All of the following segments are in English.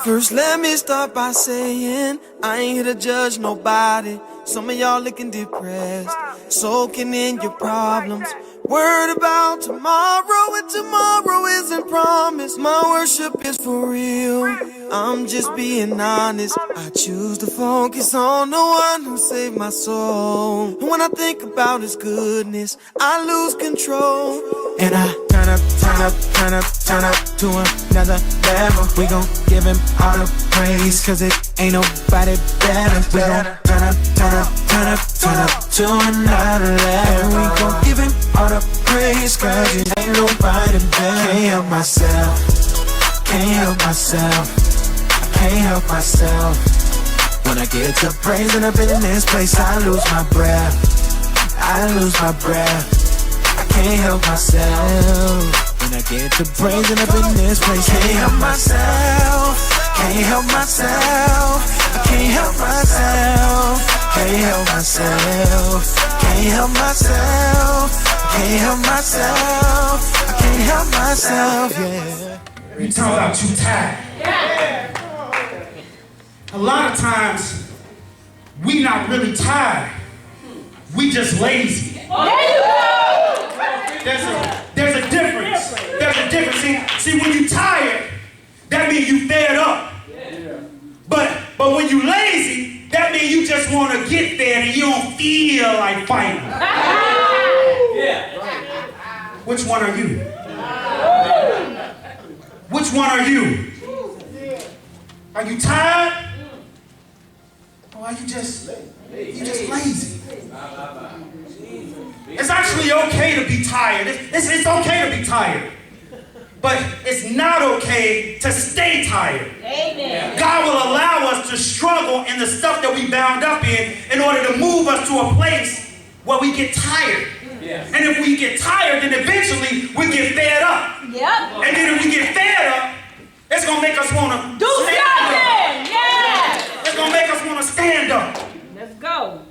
First, let me start by saying I ain't here to judge nobody. Some of y'all looking depressed, soaking in your problems, worried about tomorrow, and tomorrow isn't promised. My worship is for real, I'm just being honest. I choose to focus on the one who saved my soul. And when I think about his goodness, I lose control. And I turn up to another level. We gon' give him all the praise, cause it ain't nobody better. We gon' turn up to another level. And we gon' give him all the praise, cause it ain't nobody better. Can't help myself, can't help myself, I can't help myself. When I get to praising up in this place, I lose my breath, I lose my breath. I can't help myself. When I get to praising up in this place, can't help myself, can't help myself, I can't help myself, can't help myself, can't help myself, can't help myself, I can't help myself, yeah. You talking about you tired. Yeah. A lot of times, we not really tired. We just lazy. There you go. There's a difference. There's a difference. See, when you tired, that means you fed up. But when you lazy, that means you just want to get there and you don't feel like fighting. Which one are you? Which one are you? Are you tired? Or are you just lazy? It's actually okay to be tired. It's okay to be tired. But it's not okay to stay tired. Amen. God will allow us to struggle in the stuff that we bound up in order to move us to a place where we get tired. Yes. And if we get tired, then eventually we get fed up. Yep. And then if we get fed up, it's going to make us want to do something. Yes. It's going to make us want to stand up. Let's go.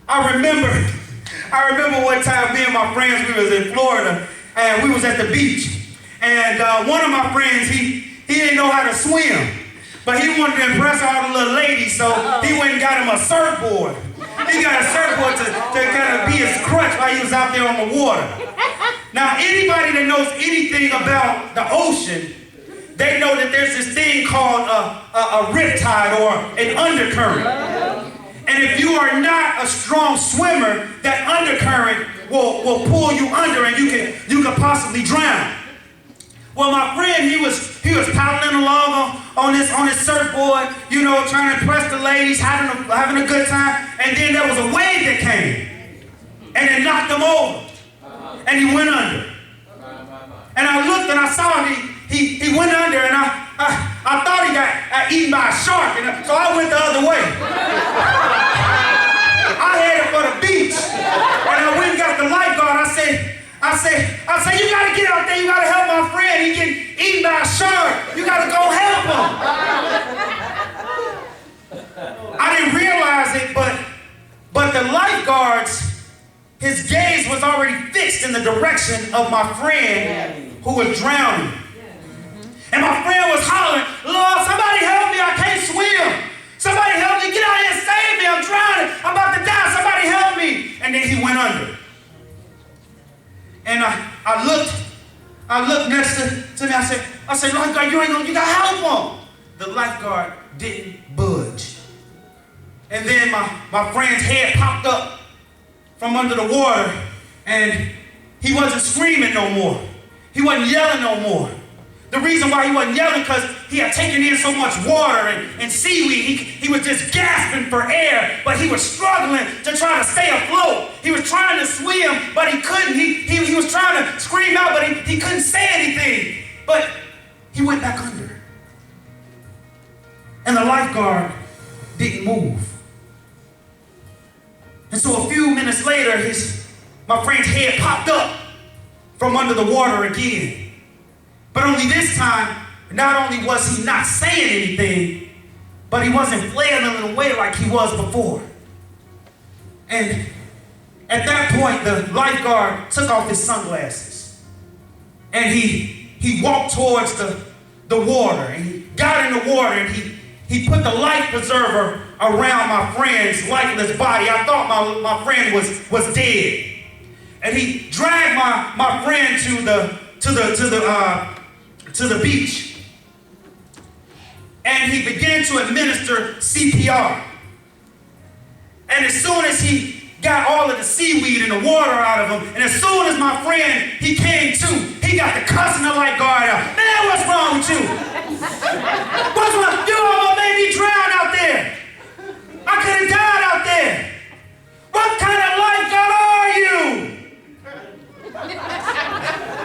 I remember one time me and my friends, we was in Florida, and we was at the beach. And one of my friends, he didn't know how to swim. But he wanted to impress all the little ladies, so he went and got him a surfboard. He got a surfboard to kind of be his crutch while he was out there on the water. Now, anybody that knows anything about the ocean, they know that there's this thing called a riptide or an undercurrent. And if you are not a strong swimmer, that undercurrent will pull you under and you can possibly drown. Well, my friend, he was paddling along on his surfboard, you know, trying to impress the ladies, having a good time, and then there was a wave that came, and it knocked him over, and he went under. And I looked and I saw him, he went under, and I thought he got eaten by a shark, and so I went the other way. I headed for the beach, and I went and got the lifeguard. I said, you gotta get out there, you gotta help my friend. He getting eaten by a shark. You gotta go help him. I didn't realize it, but the lifeguards, his gaze was already fixed in the direction of my friend who was drowning. And my friend was hollering, Lord, somebody help me, I can't swim. Somebody help me, get out here and save me, I'm drowning, I'm about to die, somebody help me. And then he went under. And I looked next to me, I said, lifeguard, you gotta help him. The lifeguard didn't budge. And then my friend's head popped up from under the water, and he wasn't screaming no more. He wasn't yelling no more. The reason why he wasn't yelling because he had taken in so much water and seaweed. He was just gasping for air, but he was struggling to try to stay afloat. He was trying to swim, but he couldn't. He was trying to scream out, but he couldn't say anything. But he went back under. And the lifeguard didn't move. And so a few minutes later, my friend's head popped up from under the water again. But only this time, not only was he not saying anything, but he wasn't flailing away like he was before. And at that point, the lifeguard took off his sunglasses. And he walked towards the the water. And he got in the water and he put the life preserver around my friend's lifeless body. I thought my friend was dead. And he dragged my friend to the beach. And he began to administer CPR. And as soon as he got all of the seaweed and the water out of him, and as soon as my friend, he came to, he got the cussing the lifeguard out. Man, what's wrong with you? What's wrong? You almost made me drown out there. I could have died out there. What kind of lifeguard are you?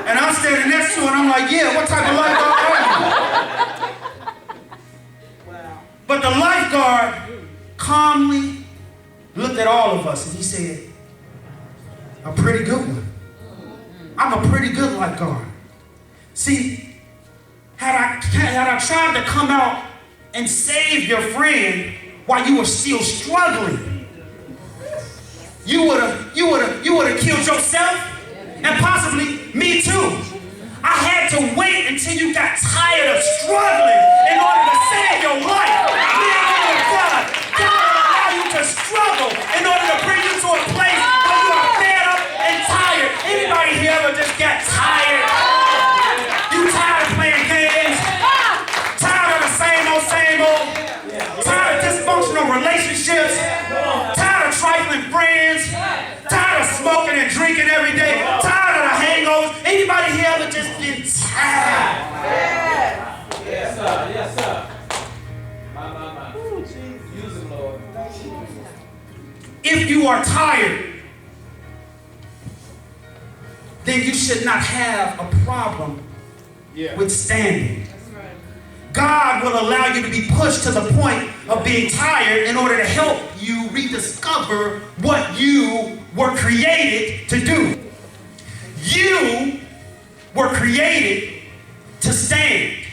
And I'm standing next to him, and I'm like, yeah, what type of lifeguard are you? Wow. But the lifeguard calmly looked at all of us and he said, a pretty good one. I'm a pretty good lifeguard. See, had I tried to come out and save your friend while you were still struggling, you would have killed yourself and possibly me too. I had to wait until you got tired of struggling in order to save your life. God allow you to struggle in order to bring you to a place where you are fed up and tired. Anybody here ever just got tired? You tired of playing games? Tired of the same old? Tired of dysfunctional relationships? Tired of trifling friends? Tired of smoking and drinking every day? Tired of the hangovers? Anybody here ever just get tired? Yes, sir. Yes, sir. My. Ooh, use it, Lord. If you are tired, then you should not have a problem with standing. God will allow you to be pushed to the point of being tired in order to help you rediscover what you were created to do. You were created to stand.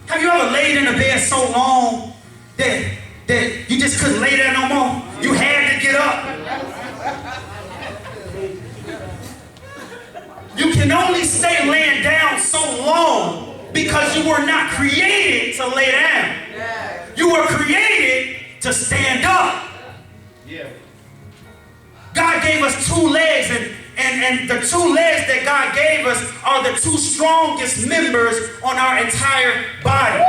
Have you ever laid in a bed so long that you just couldn't lay there no more? You had to get up. You can only stay laying down so long because you were not created to lay down. You were created to stand up. God gave us two legs, and the two legs that God gave us are the two strongest members on our entire body.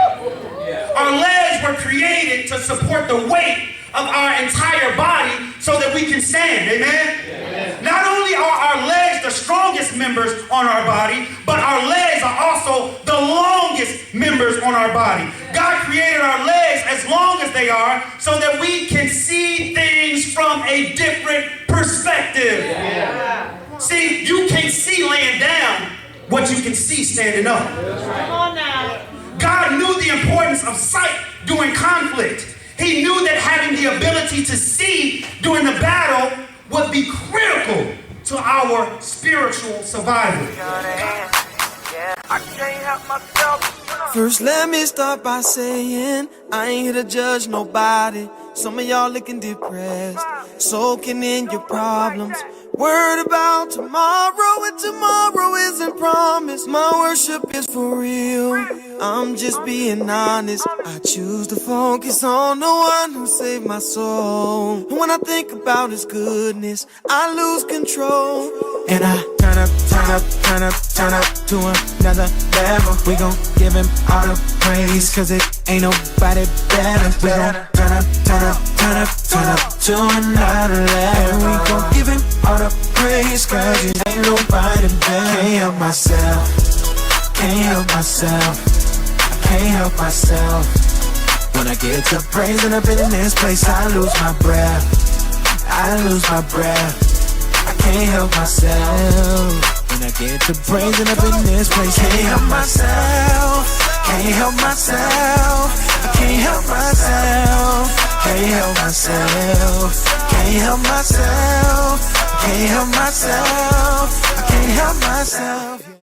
Our legs were created to support the weight of our entire body so that we can stand. Amen? Not only are our legs the strongest members on our body, but our legs are also the longest members on our body. God created our legs as long as they are so that we can see things from a different perspective. See, you can't see laying down what you can see standing up. Come on now. God knew the importance of sight during conflict. He knew that having the ability to see during the battle would be critical to our spiritual survival. First, let me start by saying I ain't here to judge nobody. Some of y'all looking depressed, soaking in your problems, worried about tomorrow, and tomorrow isn't promised. My worship is for real, I'm just being honest. I choose to focus on the one who saved my soul. And when I think about his goodness, I lose control. And I turn up to another level. We gon' give him all the praise, cause it ain't nobody better. We gon' turn up to another level. And we gon' give him all the praise, cause it ain't nobody better. Can't help myself, I can't help myself. When I get to praising up in this place, I lose my breath. I can't help myself. When I get to praising up in this place, can't help myself. I can't help myself. Can't help myself. I can't help myself.